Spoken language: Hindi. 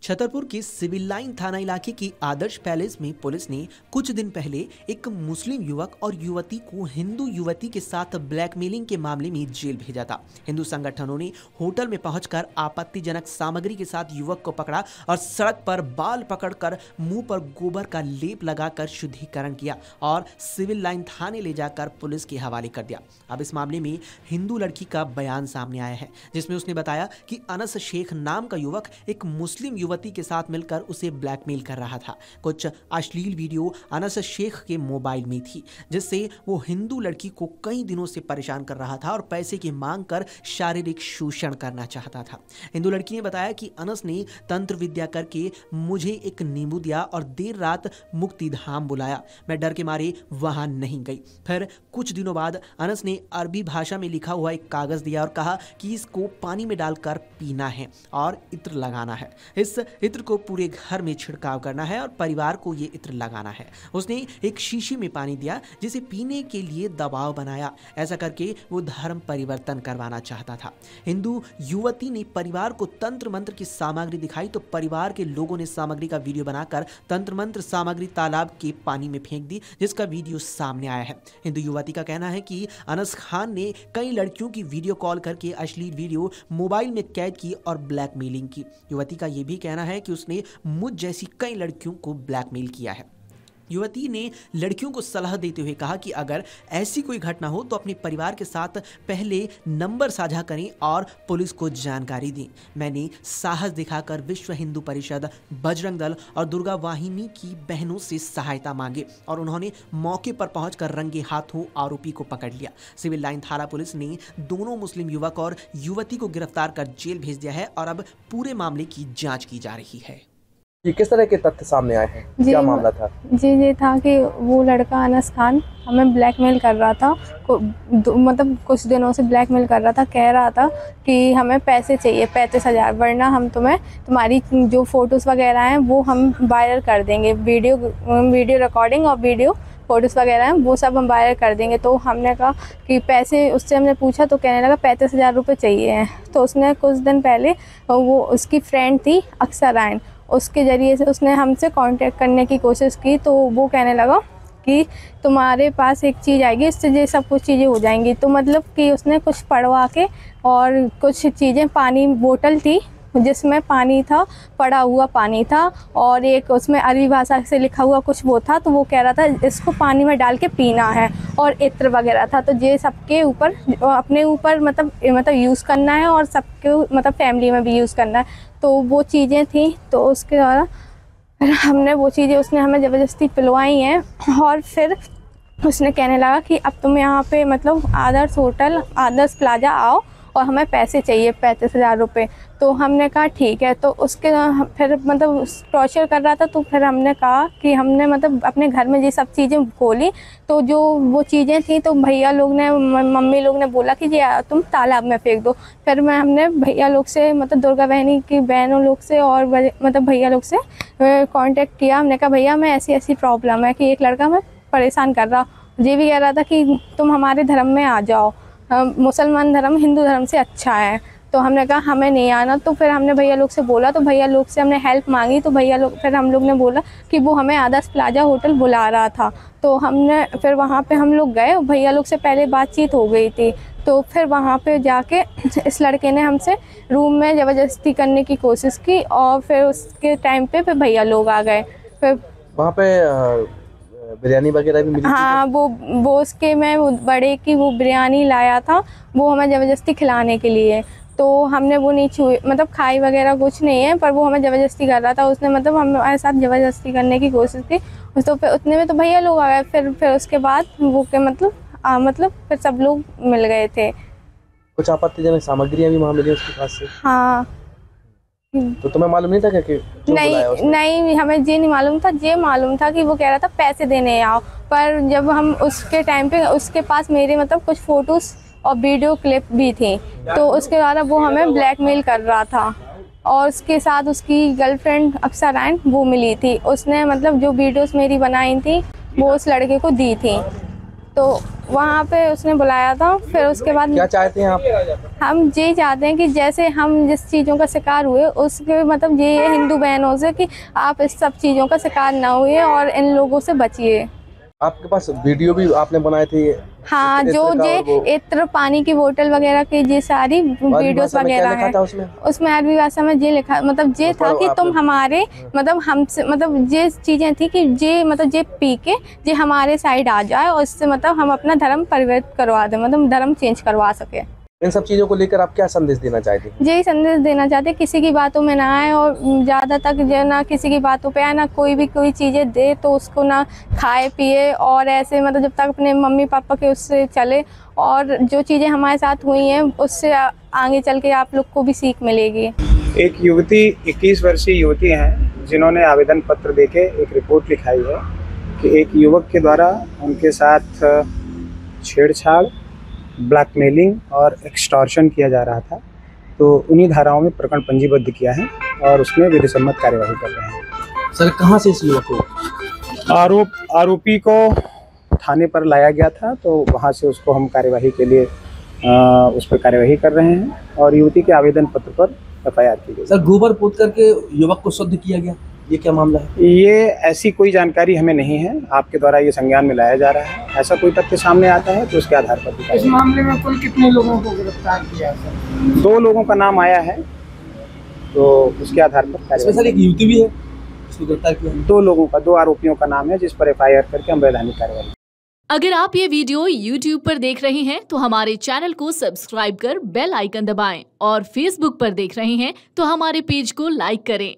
छतरपुर के सिविल लाइन थाना इलाके की आदर्श पैलेस में पुलिस ने कुछ दिन पहले एक मुस्लिम युवक और युवती को हिंदू युवती के साथ ब्लैकमेलिंग के मामले में जेल भेजा था। हिंदू संगठनों ने होटल में पहुंचकर आपत्तिजनक सामग्री के साथ युवक को पकड़ा और सड़क पर बाल पकड़कर मुंह पर गोबर का लेप लगाकर शुद्धिकरण किया और सिविल लाइन थाने ले जाकर पुलिस के हवाले कर दिया। अब इस मामले में हिंदू लड़की का बयान सामने आया है, जिसमें उसने बताया कि अनस शेख नाम का युवक एक मुस्लिम युवती के साथ मिलकर उसे ब्लैकमेल कर रहा था। कुछ अश्लील वीडियो अनस शेख के मोबाइल में थी, जिससे वो हिंदू लड़की को कई दिनों से परेशान कर रहा था और पैसे की मांग कर शारीरिक शोषण करना चाहता था। हिंदू लड़की ने बताया कि अनस ने तंत्र विद्या करके मुझे एक नींबू दिया और देर रात मुक्ति धाम बुलाया। मैं डर के मारे वहां नहीं गई। फिर कुछ दिनों बाद अनस ने अरबी भाषा में लिखा हुआ एक कागज दिया और कहा कि इसको पानी में डालकर पीना है और इत्र लगाना है। इस इत्र को पूरे घर में छिड़काव करना है और परिवार को ये इत्र लगाना है। उसने एक शीशी में पानी दिया जिसे पीने के लिए दबाव बनाया। ऐसा करके वो धर्म परिवर्तन करवाना चाहता था। हिंदू युवती ने परिवार को तंत्र मंत्र की सामग्री दिखाई तो परिवार के लोगों ने सामग्री का वीडियो बनाकर तंत्र मंत्र सामग्री तालाब के पानी में फेंक दी, जिसका वीडियो सामने आया है। हिंदू युवती का कहना है कि अनस खान ने कई लड़कियों की वीडियो कॉल करके अश्लील वीडियो मोबाइल में कैद की और ब्लैकमेलिंग की। युवती का यह भी कहना है कि उसने मुझ जैसी कई लड़कियों को ब्लैकमेल किया है। युवती ने लड़कियों को सलाह देते हुए कहा कि अगर ऐसी कोई घटना हो तो अपने परिवार के साथ पहले नंबर साझा करें और पुलिस को जानकारी दें। मैंने साहस दिखाकर विश्व हिंदू परिषद, बजरंग दल और दुर्गा वाहिनी की बहनों से सहायता मांगे और उन्होंने मौके पर पहुंचकर रंगे हाथों आरोपी को पकड़ लिया। सिविल लाइन थाना पुलिस ने दोनों मुस्लिम युवक और युवती को गिरफ्तार कर जेल भेज दिया है और अब पूरे मामले की जाँच की जा रही है। ये किस तरह के तथ्य सामने आए हैं? क्या मामला था? ये था कि वो लड़का अनस खान हमें ब्लैकमेल कर रहा था, मतलब कुछ दिनों से ब्लैकमेल कर रहा था। कह रहा था कि हमें पैसे चाहिए 35,000, वरना हम तुम्हारी जो फ़ोटोज़ वगैरह हैं वो हम वायरल कर देंगे। वीडियो रिकॉर्डिंग और वीडियो फ़ोटोज़ वगैरह हैं वो सब हम वायरल कर देंगे। तो हमने कहा कि पैसे, उससे हमने पूछा तो कहने लगा 35,000 रुपये चाहिए हैं। तो उसने कुछ दिन पहले, वो उसकी फ्रेंड थी अक्सर, उसके ज़रिए से उसने हमसे कांटेक्ट करने की कोशिश की। तो वो कहने लगा कि तुम्हारे पास एक चीज़ आएगी, इससे ये सब कुछ चीज़ें हो जाएंगी। तो मतलब कि उसने कुछ पढ़वा के और कुछ चीज़ें, पानी बोतल थी जिसमें पानी था, पड़ा हुआ पानी था और एक उसमें अरबी भाषा से लिखा हुआ कुछ वो था। तो वो कह रहा था इसको पानी में डाल के पीना है और इत्र वगैरह था। तो ये सबके ऊपर, अपने ऊपर मतलब यूज़ करना है और सबके मतलब फैमिली में भी यूज़ करना है। तो वो चीज़ें थी, तो उसके द्वारा हमने वो चीज़ें, उसने हमें ज़बरदस्ती पिलवाई हैं। और फिर उसने कहने लगा कि अब तुम यहाँ पे मतलब आदर्श होटल, आदर्श प्लाजा आओ और हमें पैसे चाहिए 35,000 रुपये। तो हमने कहा ठीक है। तो उसके फिर मतलब टॉर्चर कर रहा था। तो फिर हमने कहा कि हमने मतलब अपने घर में ये सब चीज़ें खोली, तो जो वो चीज़ें थी तो भैया लोग ने, मम्मी लोग ने बोला कि ये तुम तालाब में फेंक दो। फिर हमने भैया लोग से, मतलब दुर्गा बहनी की बहनों लोग से और मतलब भैया लोग से कांटेक्ट किया। हमने कहा भैया मैं ऐसी प्रॉब्लम है कि एक लड़का मैं परेशान कर रहा, ये भी कह रहा था कि तुम हमारे धर्म में आ जाओ, मुसलमान धर्म हिंदू धर्म से अच्छा है। तो हमने कहा हमें नहीं आना। तो फिर हमने भैया लोग से बोला, तो भैया लोग से हमने हेल्प मांगी। तो भैया लोग, फिर हम लोग ने बोला कि वो हमें आदर्श प्लाजा होटल बुला रहा था। तो हमने फिर वहाँ पे हम लोग गए। भैया लोग से पहले बातचीत हो गई थी। तो फिर वहाँ पे जाके इस लड़के ने हमसे रूम में ज़बरदस्ती करने की कोशिश की और फिर उसके टाइम पे फिर भैया लोग आ गए। फिर वहाँ पे बिरयानी वगैरह भी मिली? हाँ, वो उसके में वो बड़े की वो बिरयानी लाया था, वो हमें ज़बरदस्ती खिलाने के लिए। तो हमने वो नहीं छुई, मतलब खाई वगैरह कुछ नहीं है, पर वो हमें ज़बरदस्ती कर रहा था। उसने मतलब हमारे साथ ज़बरदस्ती करने की कोशिश की। तो फिर उतने में तो भैया लोग आ गए। फिर उसके बाद वो के मतलब फिर सब लोग मिल गए थे। कुछ आपत्तिजनक सामग्रियाँ भी वहाँ मिली उसके पास से? हाँ। तो तुम्हें मालूम नहीं था कि नहीं, हमें ये नहीं मालूम था। ये मालूम था कि वो कह रहा था पैसे देने आओ। पर जब हम उसके टाइम पे, उसके पास मेरे मतलब कुछ फ़ोटोज़ और वीडियो क्लिप भी थी, तो उसके द्वारा वो हमें ब्लैकमेल कर रहा था। और उसके साथ उसकी गर्लफ्रेंड अक्सर वो मिली थी। उसने मतलब जो वीडियोस मेरी बनाई थी वो उस लड़के को दी थी। तो वहाँ पे उसने बुलाया था। फिर उसके बाद क्या चाहते हैं आप? हम यही चाहते हैं कि जैसे हम जिस चीज़ों का शिकार हुए उसके मतलब ये हिंदू बहनों से कि आप इस सब चीज़ों का शिकार ना हुए और इन लोगों से बचिए। आपके पास वीडियो भी आपने बनाए थे? हाँ, जो ये इत्र पानी की बोतल वगैरह की ये सारी वीडियोस वगैरह है। उसमें अरबी भाषा में ये लिखा मतलब ये था कि तुम हमारे मतलब हमसे मतलब ये चीज़ें थी कि ये मतलब ये पी के ये हमारे साइड आ जाए और इससे मतलब हम अपना धर्म परिवर्तित करवा दें, मतलब धर्म चेंज करवा सके। इन सब चीज़ों को लेकर आप क्या संदेश देना चाहते हैं? यही संदेश देना चाहते हैं, किसी की बातों में ना आए और ज़्यादा तक जो ना किसी की बातों पे आए, ना कोई चीज़ें दे तो उसको ना खाए पिए और ऐसे मतलब जब तक अपने मम्मी पापा के उससे चले। और जो चीज़ें हमारे साथ हुई हैं उससे आगे चल के आप लोग को भी सीख मिलेगी। एक युवती 21 वर्षीय युवती हैं जिन्होंने आवेदन पत्र देके एक रिपोर्ट लिखाई है कि एक युवक के द्वारा उनके साथ छेड़छाड़, ब्लैकमेलिंग और एक्सटॉर्शन किया जा रहा था। तो उन्हीं धाराओं में प्रकरण पंजीबद्ध किया है और उसमें विधिसम्मत कार्यवाही कर रहे हैं। सर कहाँ से इस युवक को आरोपी को थाने पर लाया गया था, तो वहाँ से उसको हम कार्यवाही के लिए उस पर कार्यवाही कर रहे हैं और युवती के आवेदन पत्र पर FIR की गई। सर गोबर पोत करके युवक को शुद्ध किया गया, ये क्या मामला है? ये ऐसी कोई जानकारी हमें नहीं है, आपके द्वारा ये संज्ञान में लाया जा रहा है। ऐसा कोई तथ्य सामने आता है तो उसके आधार पर। इस मामले में कुल कितने लोगों को गिरफ्तार किया है? 2 लोगों का नाम आया है, तो उसके आधार पर सर एक युवती भी है उसको गिरफ्तार किया। 2 लोगों का 2 आरोपियों का नाम है जिस पर FIR करके हम वैधानिक कार्रवाई। अगर आप ये वीडियो YouTube पर देख रहे हैं तो हमारे चैनल को सब्सक्राइब कर बेल आइकन दबाएं और Facebook पर देख रहे हैं तो हमारे पेज को लाइक करें।